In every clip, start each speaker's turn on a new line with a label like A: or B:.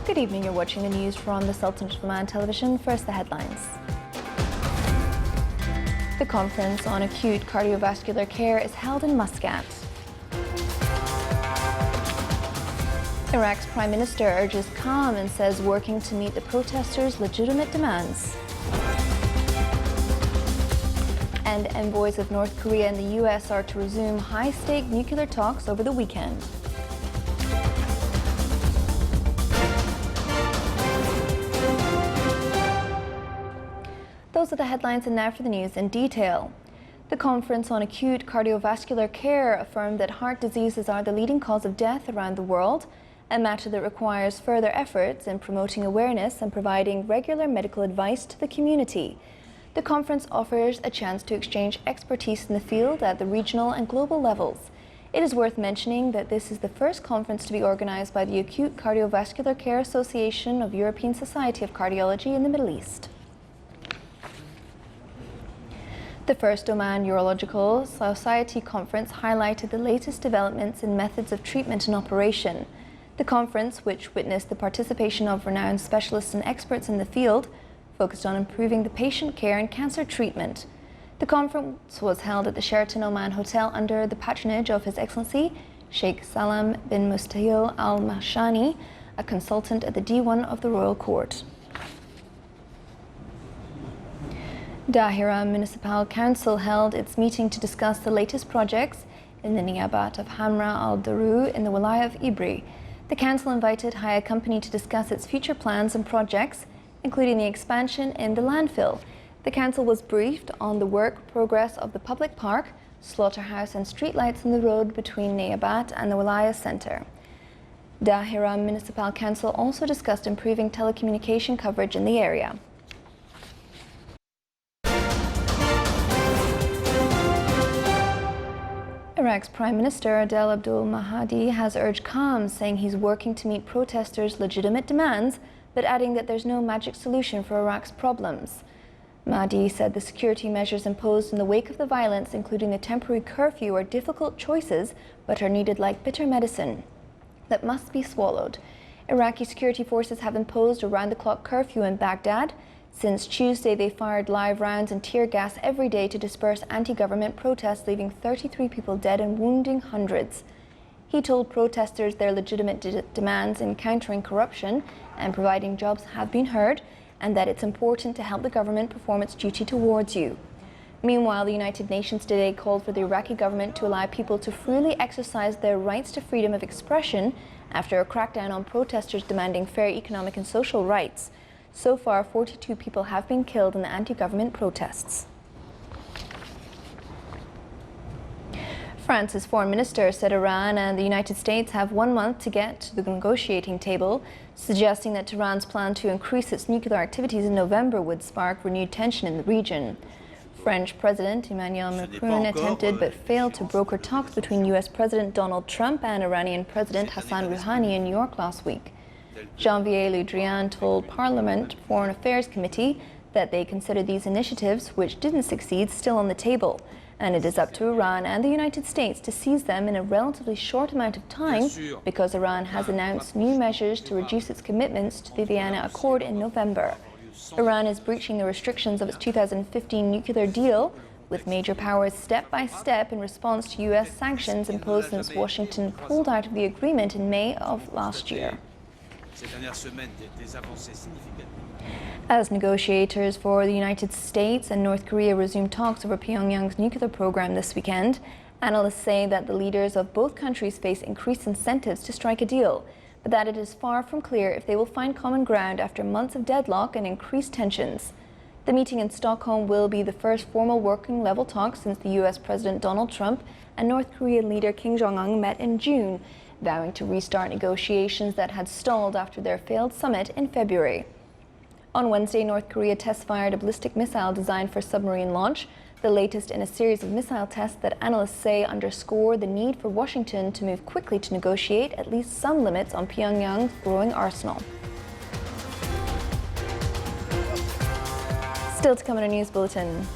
A: Good evening, you're watching the news from the Sultanate of Oman television. First, the headlines. The conference on acute cardiovascular care is held in Muscat. Iraq's Prime Minister urges calm and says working to meet the protesters' legitimate demands. And envoys of North Korea and the US are to resume high-stake nuclear talks over the weekend. Those are the headlines, and now for the news in detail. The Conference on Acute Cardiovascular Care affirmed that heart diseases are the leading cause of death around the world, a matter that requires further efforts in promoting awareness and providing regular medical advice to the community. The conference offers a chance to exchange expertise in the field at the regional and global levels. It is worth mentioning that this is the first conference to be organized by the Acute Cardiovascular Care Association of European Society of Cardiology in the Middle East. The first Oman Urological Society conference highlighted the latest developments in methods of treatment and operation. The conference, which witnessed the participation of renowned specialists and experts in the field, focused on improving the patient care and cancer treatment. The conference was held at the Sheraton Oman Hotel under the patronage of His Excellency Sheikh Salam bin Mustahil Al Mahshani, a consultant at the D1 of the Royal Court. Dahira Municipal Council held its meeting to discuss the latest projects in the Niyabat of Hamra al-Daru in the Wilaya of Ibri. The council invited Haya Company to discuss its future plans and projects, including the expansion in the landfill. The council was briefed on the work progress of the public park, slaughterhouse and streetlights in the road between Niyabat and the Wilaya Centre. Dahira Municipal Council also discussed improving telecommunication coverage in the area. Iraq's Prime Minister Adel Abdul Mahdi has urged calm, saying he's working to meet protesters' legitimate demands, but adding that there's no magic solution for Iraq's problems. Mahdi said the security measures imposed in the wake of the violence, including the temporary curfew, are difficult choices, but are needed like bitter medicine that must be swallowed. Iraqi security forces have imposed a round-the-clock curfew in Baghdad. Since Tuesday, they fired live rounds and tear gas every day to disperse anti-government protests, leaving 33 people dead and wounding hundreds. He told protesters their legitimate demands in countering corruption and providing jobs have been heard, and that it's important to help the government perform its duty towards you. Meanwhile, the United Nations today called for the Iraqi government to allow people to freely exercise their rights to freedom of expression after a crackdown on protesters demanding fair economic and social rights. So far, 42 people have been killed in the anti-government protests. France's foreign minister said Iran and the United States have 1 month to get to the negotiating table, suggesting that Tehran's plan to increase its nuclear activities in November would spark renewed tension in the region. French President Emmanuel Macron attempted but failed to broker talks between US President Donald Trump and Iranian President Hassan Rouhani in New York last week. Janvier Le Drian told Parliament Foreign Affairs Committee that they consider these initiatives, which didn't succeed, still on the table, and it is up to Iran and the United States to seize them in a relatively short amount of time, because Iran has announced new measures to reduce its commitments to the Vienna Accord in November. Iran is breaching the restrictions of its 2015 nuclear deal, with major powers step by step in response to US sanctions imposed since Washington pulled out of the agreement in May of last year. As negotiators for the United States and North Korea resume talks over Pyongyang's nuclear program this weekend, analysts say that the leaders of both countries face increased incentives to strike a deal, but that it is far from clear if they will find common ground after months of deadlock and increased tensions. The meeting in Stockholm will be the first formal working-level talk since the US President Donald Trump and North Korean leader Kim Jong-un met in June, vowing to restart negotiations that had stalled after their failed summit in February. On Wednesday, North Korea test-fired a ballistic missile designed for submarine launch, the latest in a series of missile tests that analysts say underscore the need for Washington to move quickly to negotiate at least some limits on Pyongyang's growing arsenal. Still to come in a news bulletin.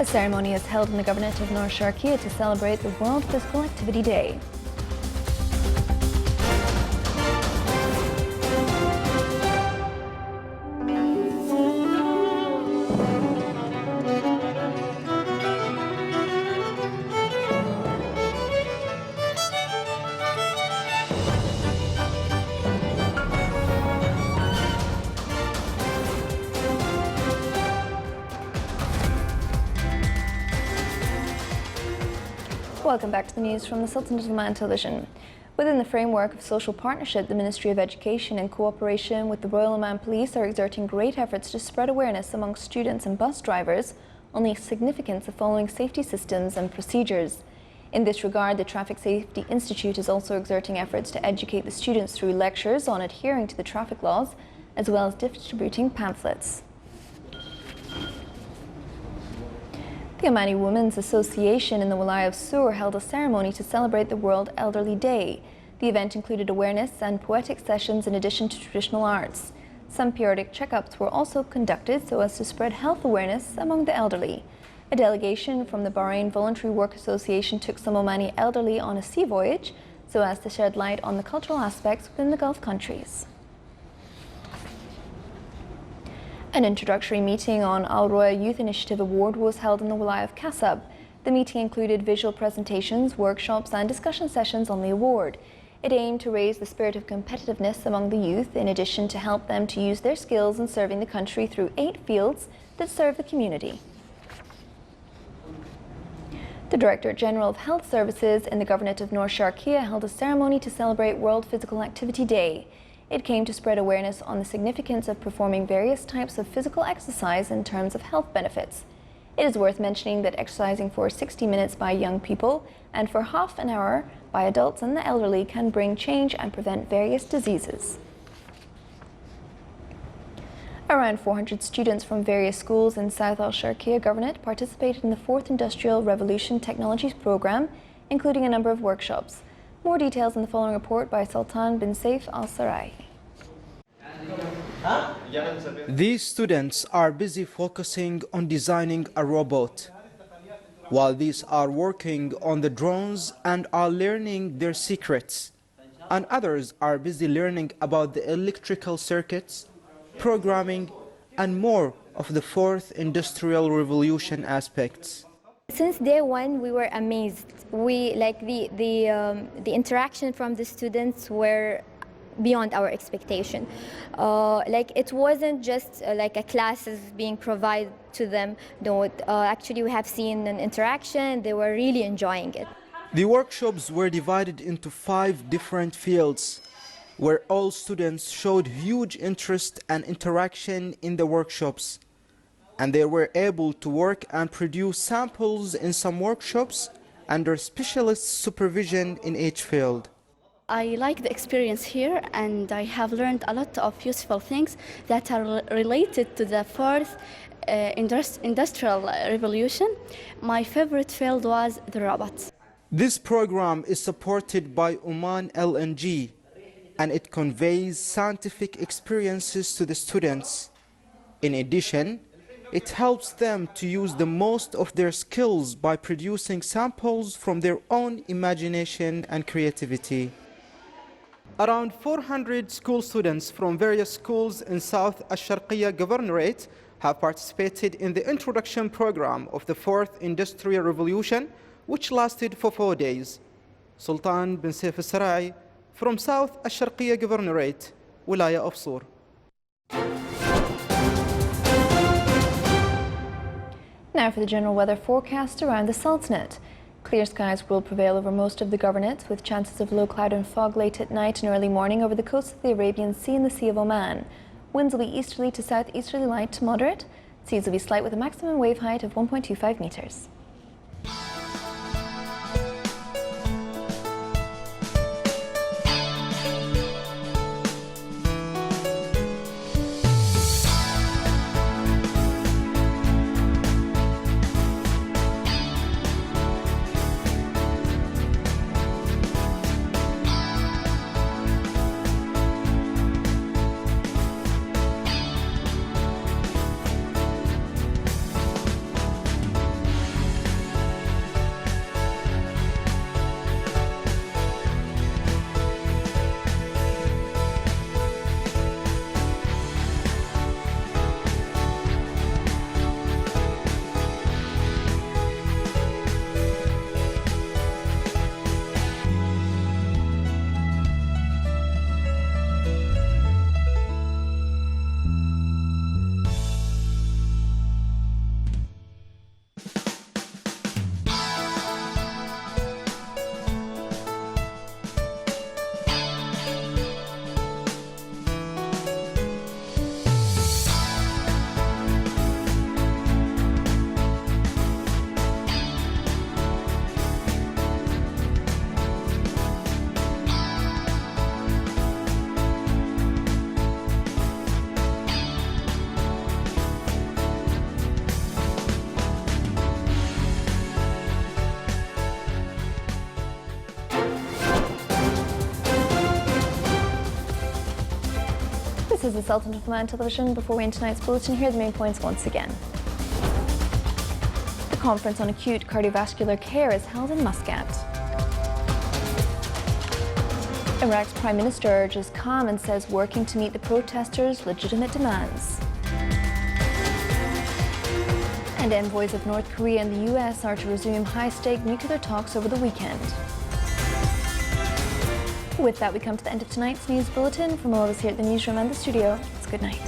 A: A ceremony is held in the Governorate of North Sharqiya to celebrate the World Physical Activity Day. Welcome back to the news from the Sultanate of Oman Television. Within the framework of social partnership, the Ministry of Education, in cooperation with the Royal Oman Police, are exerting great efforts to spread awareness among students and bus drivers on the significance of following safety systems and procedures. In this regard, the Traffic Safety Institute is also exerting efforts to educate the students through lectures on adhering to the traffic laws, as well as distributing pamphlets. The Omani Women's Association in the Wilaya of Sur held a ceremony to celebrate the World Elderly Day. The event included awareness and poetic sessions in addition to traditional arts. Some periodic checkups were also conducted so as to spread health awareness among the elderly. A delegation from the Bahrain Voluntary Work Association took some Omani elderly on a sea voyage so as to shed light on the cultural aspects within the Gulf countries. An introductory meeting on Al Roya Youth Initiative Award was held in the Wilaya of Kasab. The meeting included visual presentations, workshops and discussion sessions on the award. It aimed to raise the spirit of competitiveness among the youth, in addition to help them to use their skills in serving the country through 8 fields that serve the community. The Director General of Health Services in the Governorate of North Sharqiya held a ceremony to celebrate World Physical Activity Day. It came to spread awareness on the significance of performing various types of physical exercise in terms of health benefits. It is worth mentioning that exercising for 60 minutes by young people and for half an hour by adults and the elderly can bring change and prevent various diseases. Around 400 students from various schools in South Al Sharqiya Governorate participated in the 4th Industrial Revolution Technologies Programme, including a number of workshops. More details in the following report by Sultan bin Saif Al Sarai.
B: These students are busy focusing on designing a robot, while these are working on the drones and are learning their secrets, and others are busy learning about the electrical circuits, programming, and more of the 4th Industrial Revolution aspects.
C: Since day one, we were amazed. We like the interaction from the students were beyond our expectation. Like it wasn't just like a classes being provided to them. No, actually we have seen an interaction. They were really enjoying it.
B: The workshops were divided into 5 different fields, where all students showed huge interest and interaction in the workshops, and they were able to work and produce samples in some workshops under specialist supervision in each field.
D: I like the experience here, and I have learned a lot of useful things that are related to the 4th Industrial Revolution. My favorite field was the robots.
B: This program is supported by Oman LNG, and it conveys scientific experiences to the students. In addition, it helps them to use the most of their skills by producing samples from their own imagination and creativity. Around 400 school students from various schools in South Al-Sharqiya Governorate have participated in the introduction program of the 4th Industrial Revolution, which lasted for 4 days. Sultan bin Saif Al-Sarai from South Al-Sharqiya Governorate, Wilaya of Sur.
A: Now for the general weather forecast around the Sultanate. Clear skies will prevail over most of the governorate, with chances of low cloud and fog late at night and early morning over the coast of the Arabian Sea and the Sea of Oman. Winds will be easterly to southeasterly light to moderate. Seas will be slight with a maximum wave height of 1.25 meters. This is the Sultan of Oman television. Before we end tonight's bulletin, here are the main points once again. The conference on acute cardiovascular care is held in Muscat. Iraq's Prime Minister urges calm and says working to meet the protesters' legitimate demands. And envoys of North Korea and the US are to resume high-stake nuclear talks over the weekend. With that, we come to the end of tonight's news bulletin. From all of us here at the newsroom and the studio, it's good night.